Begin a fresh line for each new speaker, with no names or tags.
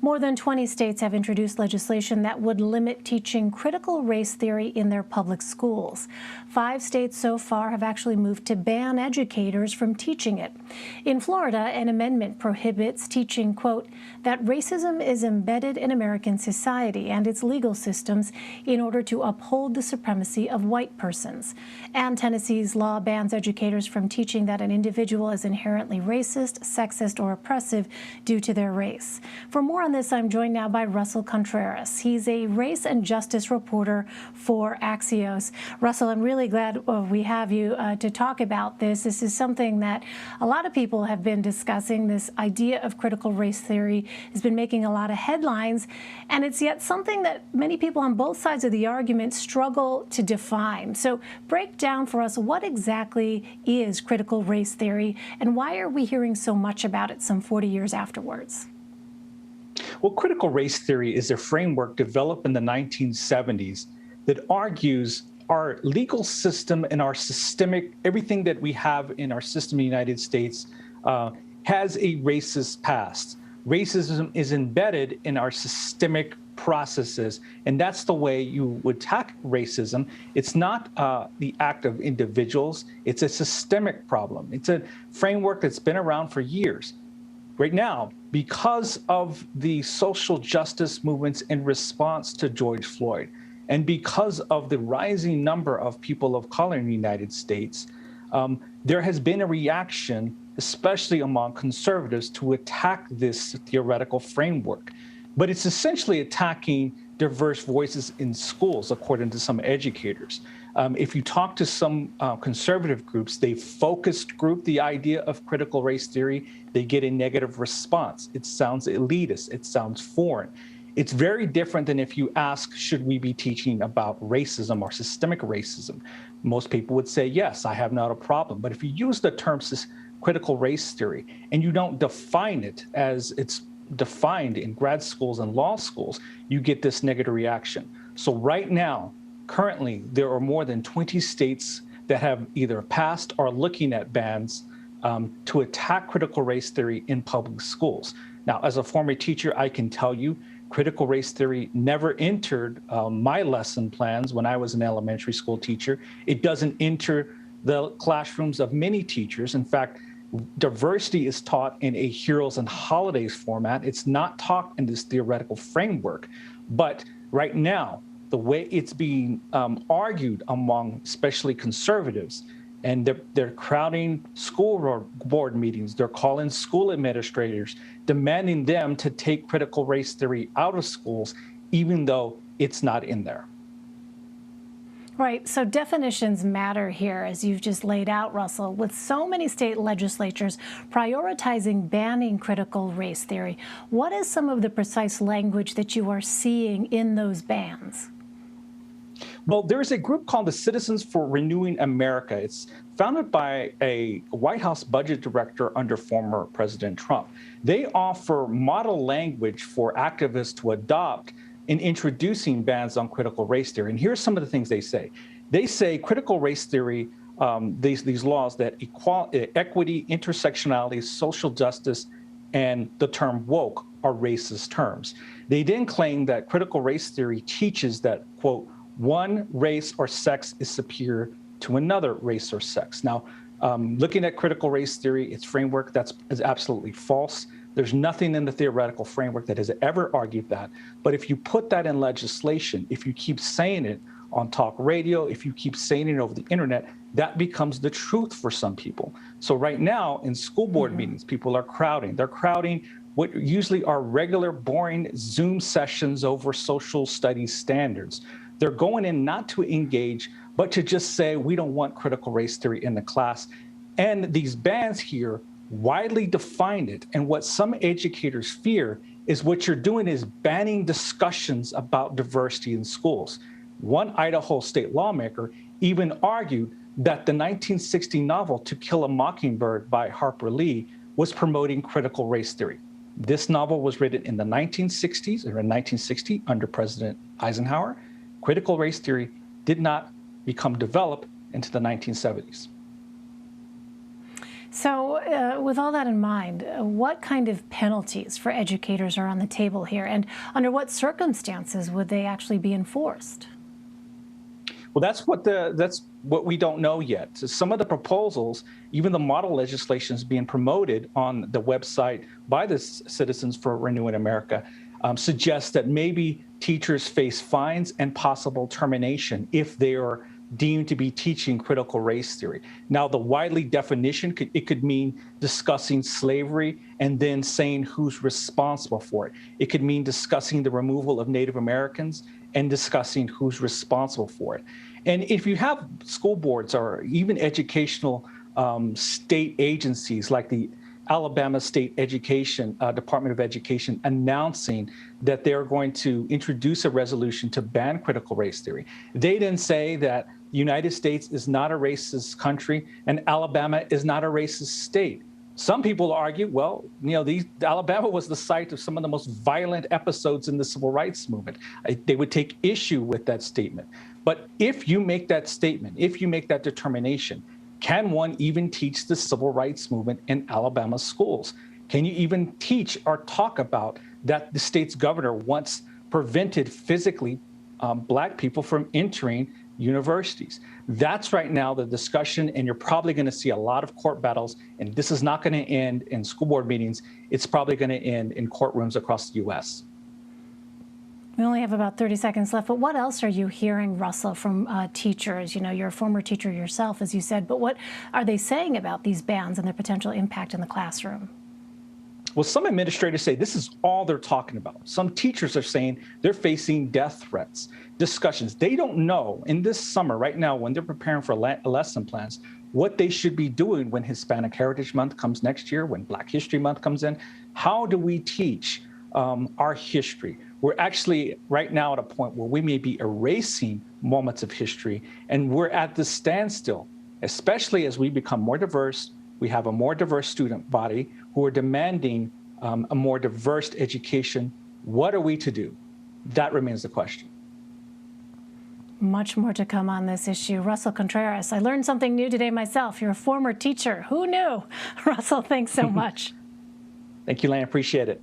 More than 20 states have introduced legislation that would limit teaching critical race theory in their public schools. 5 states so far have actually moved to ban educators from teaching it. In Florida, an amendment prohibits teaching, quote, that racism is embedded in American society and its legal systems in order to uphold the supremacy of white persons. And Tennessee's law bans educators from teaching that an individual is inherently racist, sexist, or oppressive due to their race. For more on this, I'm joined now by Russell Contreras. He's a race and justice reporter for Axios. Russell, I'm really glad we have you to talk about this. This is something that a lot of people have been discussing. This idea of critical race theory has been making a lot of headlines, and it's yet something that many people on both sides of the argument struggle to define. So break down for us what exactly is critical race theory, and why are we hearing so much about it some 40 years afterwards?
Well, critical race theory is a framework developed in the 1970s that argues our legal system and our systemic, everything that we have in our system in the United States has a racist past. Racism is embedded in our systemic processes, and that's the way you would tackle racism. It's not the act of individuals, it's a systemic problem. It's a framework that's been around for years. Right now, because of the social justice movements in response to George Floyd, and because of the rising number of people of color in the United States, there has been a reaction, especially among conservatives, to attack this theoretical framework. But it's essentially attacking diverse voices in schools, according to some educators. If you talk to some conservative groups, they focused group the idea of critical race theory, they get a negative response. It sounds elitist, it sounds foreign. It's very different than if you ask, should we be teaching about racism or systemic racism? Most people would say, yes, I have not a problem. But if you use the term critical race theory and you don't define it as it's defined in grad schools and law schools, you get this negative reaction. So right now, currently, there are more than 20 states that have either passed or looking at bans to attack critical race theory in public schools. Now, as a former teacher, I can tell you, critical race theory never entered my lesson plans when I was an elementary school teacher. It doesn't enter the classrooms of many teachers. In fact, diversity is taught in a heroes and holidays format. It's not taught in this theoretical framework. But right now, the way it's being argued among especially conservatives, and they're crowding school board meetings, they're calling school administrators, demanding them to take critical race theory out of schools, even though it's not in there.
Right, so definitions matter here, as you've just laid out, Russell. With so many state legislatures prioritizing banning critical race theory, what is some of the precise language that you are seeing in those bans?
Well, there's a group called the Citizens for Renewing America. It's founded by a White House budget director under former President Trump. They offer model language for activists to adopt in introducing bans on critical race theory. And here's some of the things they say. They say critical race theory, these laws that equity, intersectionality, social justice, and the term woke are racist terms. They then claim that critical race theory teaches that, quote, one race or sex is superior to another race or sex. Now, looking at critical race theory, its framework, is absolutely false. There's nothing in the theoretical framework that has ever argued that. But if you put that in legislation, if you keep saying it on talk radio, if you keep saying it over the internet, that becomes the truth for some people. So right now in school board meetings, people are crowding. They're crowding what usually are regular, boring Zoom sessions over social studies standards. They're going in not to engage, but to just say, we don't want critical race theory in the class. And these bans here widely define it. And what some educators fear is what you're doing is banning discussions about diversity in schools. One Idaho state lawmaker even argued that the 1960 novel To Kill a Mockingbird by Harper Lee was promoting critical race theory. This novel was written in the 1960s, or in 1960 under President Eisenhower. Critical race theory did not become developed into the 1970s.
So with all that in mind, what kind of penalties for educators are on the table here, and under what circumstances would they actually be enforced?
Well, that's what we don't know yet. So some of the proposals, even the model legislation is being promoted on the website by the Citizens for Renewal America, suggests that maybe teachers face fines and possible termination if they are deemed to be teaching critical race theory. Now, the widely definition, it could mean discussing slavery and then saying who's responsible for it. It could mean discussing the removal of Native Americans and discussing who's responsible for it. And if you have school boards or even educational state agencies like the Alabama State Department of Education announcing that they're going to introduce a resolution to ban critical race theory. They didn't say that the United States is not a racist country and Alabama is not a racist state. Some people argue, well, Alabama was the site of some of the most violent episodes in the civil rights movement. They would take issue with that statement. But if you make that statement, if you make that determination, can one even teach the civil rights movement in Alabama schools? Can you even teach or talk about that the state's governor once prevented physically Black people from entering universities? That's right now the discussion, and you're probably going to see a lot of court battles, and this is not going to end in school board meetings. It's probably going to end in courtrooms across the U.S.
We only have about 30 seconds left, but what else are you hearing, Russell, from teachers? You're a former teacher yourself, as you said, but what are they saying about these bans and their potential impact in the classroom?
Well, some administrators say this is all they're talking about. Some teachers are saying they're facing death threats, discussions. They don't know in this summer, right now, when they're preparing for lesson plans, what they should be doing when Hispanic Heritage Month comes next year, when Black History Month comes in. How do we teach our history? We're actually right now at a point where we may be erasing moments of history, and we're at the standstill, especially as we become more diverse. We have a more diverse student body who are demanding a more diverse education. What are we to do? That remains the question.
Much more to come on this issue. Russell Contreras, I learned something new today myself. You're a former teacher. Who knew? Russell, thanks so much.
Thank you, Elaine. Appreciate it.